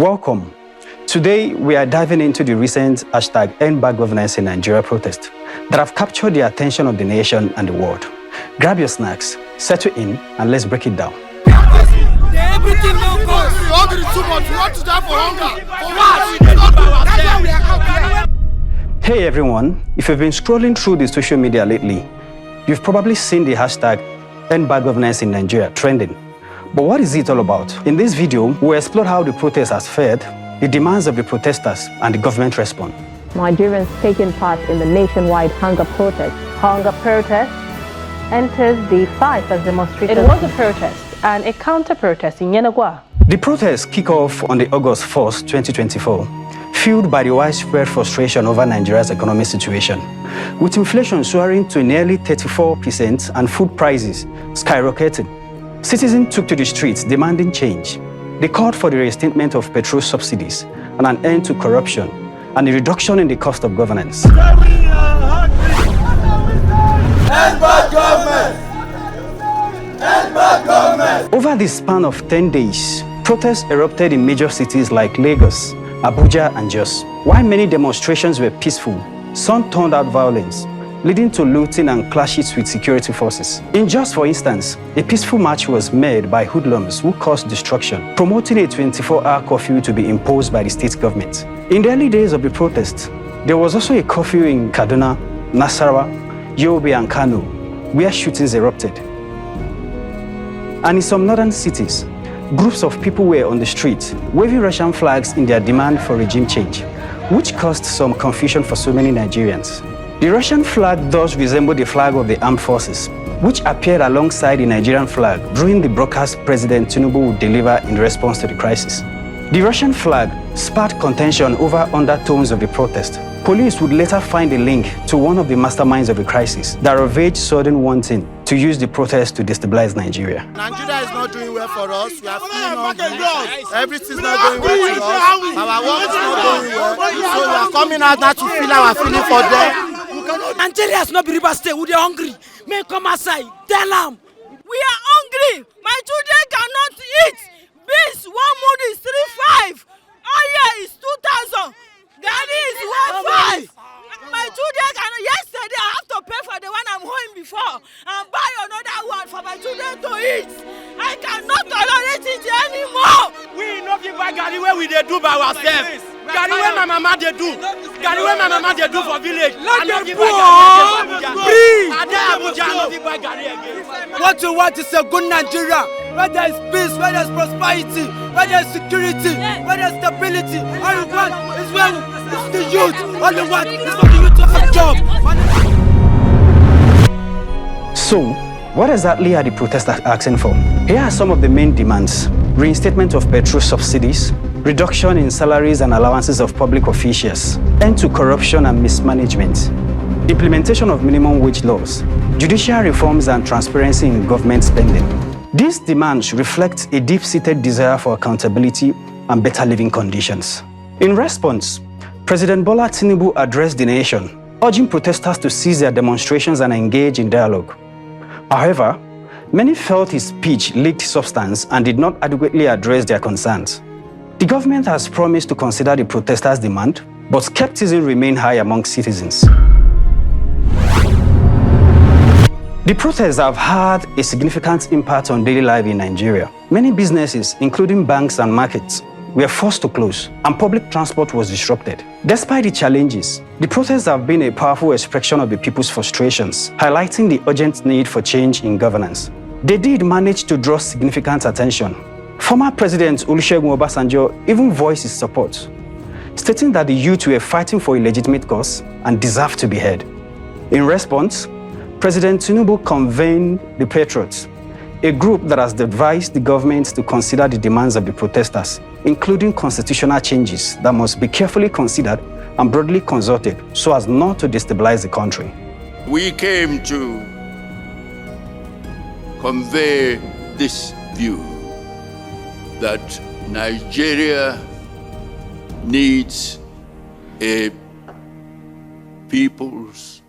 Welcome. Today, we are diving into the recent #EndBadGovernance in Nigeria protest that have captured the attention of the nation and the world. Grab your snacks, settle in, and let's break it down. Everything no goes. We hungry too much. We want to die for hunger. Hey everyone, if you've been scrolling through the social media lately, you've probably seen the #EndBadGovernance in Nigeria trending. But what is it all about? In this video, we'll explore how the protest has fared, the demands of the protesters, and the government response. Nigerians taking part in the nationwide hunger protest. Hunger protest enters day 5 as demonstrators. It was a protest and a counter-protest in Yenagwa. The protests kick off on the August 1st, 2024, fueled by the widespread frustration over Nigeria's economic situation. With inflation soaring to nearly 34% and food prices skyrocketing, citizens took to the streets demanding change. They called for the reinstatement of petrol subsidies and an end to corruption and a reduction in the cost of governance. End bad government! End bad government! Over the span of 10 days, protests erupted in major cities like Lagos, Abuja, and Jos. While many demonstrations were peaceful, some turned out violence, leading to looting and clashes with security forces. In Jos, for instance, a peaceful march was made by hoodlums who caused destruction, promoting a 24-hour curfew to be imposed by the state government. In the early days of the protest, there was also a curfew in Kaduna, Nasarawa, Yobe, and Kano, where shootings erupted. And in some northern cities, groups of people were on the street, waving Russian flags in their demand for regime change, which caused some confusion for so many Nigerians. The Russian flag does resemble the flag of the armed forces, which appeared alongside the Nigerian flag during the broadcast President Tinubu would deliver in response to the crisis. The Russian flag sparked contention over undertones of the protest. Police would later find a link to one of the masterminds of the crisis that ravaged sudden wanting to use the protest to destabilize Nigeria. Nigeria is not doing well for us. We are feeling hungry. Everything's not going well for us. Our work is not going well. So we are coming out now to feel our feeling for them. Nigeria is not be river state. We are hungry. May come outside. Tell them. We are hungry. My children cannot eat. Beans, 1 mood is 3.5. Oil is 2,000. Gari is 1.5. My children cannot. Yesterday I have to pay for the one I'm holding before and buy another one for my children to eat. I cannot tolerate it anymore. We no give back Gari where we they do by ourselves. Gari where my mama they do. Gari where my mama they do for village. Let them go. Free. What you want is a good Nigeria. Where there is peace, where there is prosperity, where there is security, where there is stability. All you want is when it's the youth. All you want is for the youth to have job. So, what exactly are the protesters asking for? Here are some of the main demands: reinstatement of petrol subsidies, reduction in salaries and allowances of public officials, end to corruption and mismanagement, implementation of minimum wage laws, judicial reforms and transparency in government spending. These demands reflect a deep-seated desire for accountability and better living conditions. In response, President Bola Tinubu addressed the nation, urging protesters to cease their demonstrations and engage in dialogue. However, many felt his speech lacked substance and did not adequately address their concerns. The government has promised to consider the protesters' demand, but skepticism remains high among citizens. The protests have had a significant impact on daily life in Nigeria. Many businesses, including banks and markets, were forced to close, and public transport was disrupted. Despite the challenges, the protests have been a powerful expression of the people's frustrations, highlighting the urgent need for change in governance. They did manage to draw significant attention. Former President Olusegun Obasanjo even voiced his support, stating that the youth were fighting for a legitimate cause and deserved to be heard. In response, President Tinubu convened the Patriots, a group that has advised the government to consider the demands of the protesters, including constitutional changes that must be carefully considered and broadly consulted so as not to destabilize the country. We came to convey this view that Nigeria needs a people's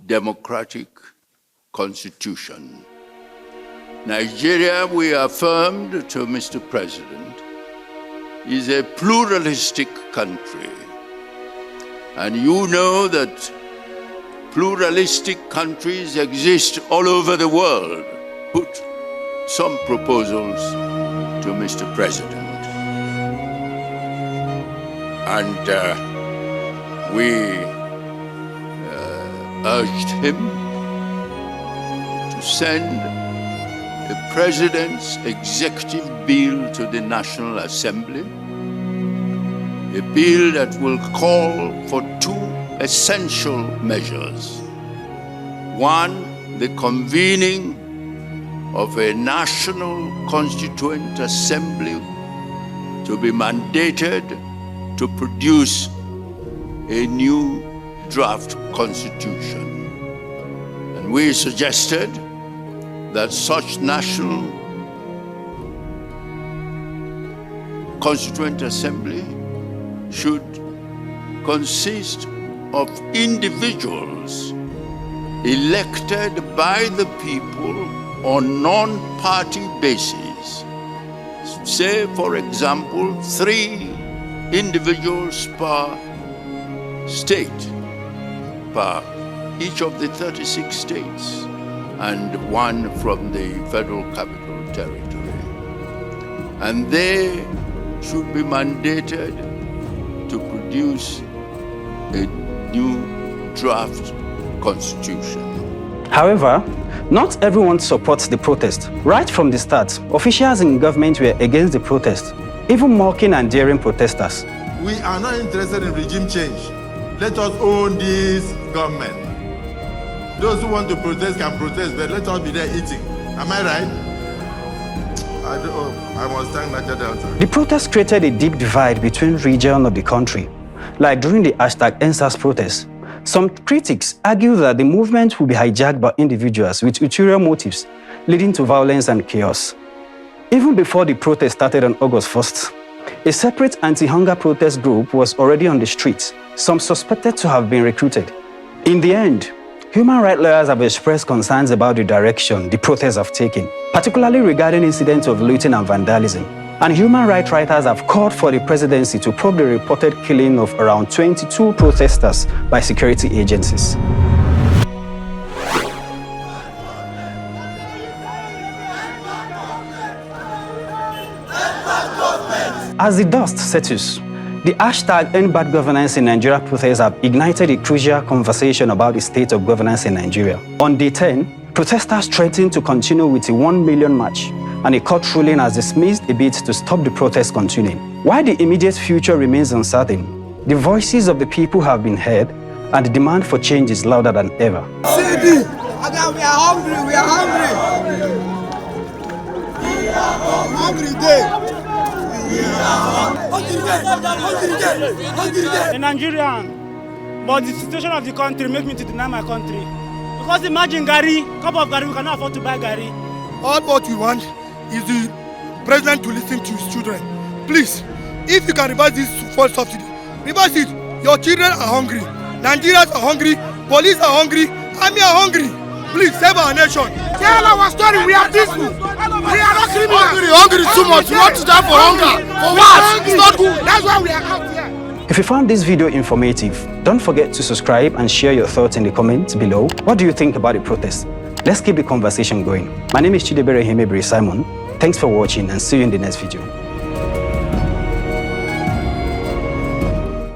democratic constitution. Nigeria, we affirmed to Mr. President, is a pluralistic country. And you know that pluralistic countries exist all over the world. Put some proposals to Mr. President. And we urged him to send the President's executive bill to the National Assembly, a bill that will call for two essential measures. One, the convening of a National Constituent Assembly to be mandated to produce a new draft constitution. And we suggested that such National Constituent Assembly should consist of individuals elected by the people on non-party basis. Say, for example, 3 individuals per state, per each of the 36 states, and 1 from the Federal Capital Territory. And they should be mandated to produce a new draft constitution. However, not everyone supports the protest. Right from the start, officials in government were against the protest, even mocking and daring protesters. We are not interested in regime change. Let us own this government. Those who want to protest can protest, but let us be there eating. Am I right? I must thank Niger Delta. The protest created a deep divide between regions of the country. Like during the #EndSARS protest, some critics argue that the movement will be hijacked by individuals with ulterior motives, leading to violence and chaos. Even before the protest started on August 1st, a separate anti-hunger protest group was already on the streets, some suspected to have been recruited. In the end, human rights lawyers have expressed concerns about the direction the protests have taken, particularly regarding incidents of looting and vandalism. And human rights writers have called for the presidency to probe the reported killing of around 22 protesters by security agencies. As the dust settles, the #EndBadGovernance in Nigeria protests have ignited a crucial conversation about the state of governance in Nigeria. On day 10, protesters threatened to continue with a 1 million march, and a court ruling has dismissed a bid to stop the protest continuing. While the immediate future remains uncertain, the voices of the people have been heard, and the demand for change is louder than ever. We are hungry, we are hungry. We are hungry day. A Nigerian, but the situation of the country makes me to deny my country. Because imagine Gary, cup of Gary, we cannot afford to buy Gary. All what we want is the president to listen to his children. Please, if you can reverse this fuel subsidy, reverse it. Your children are hungry, Nigerians are hungry, police are hungry, army are hungry. Please save our nation. Tell our story, we are peaceful. We are not criminals. Hungry too much. We want to die for hunger. For what? It's not good. That's why we are out here. If you found this video informative, don't forget to subscribe and share your thoughts in the comments below. What do you think about the protest? Let's keep the conversation going. My name is Chidebere Himebere Simon. Thanks for watching and see you in the next video.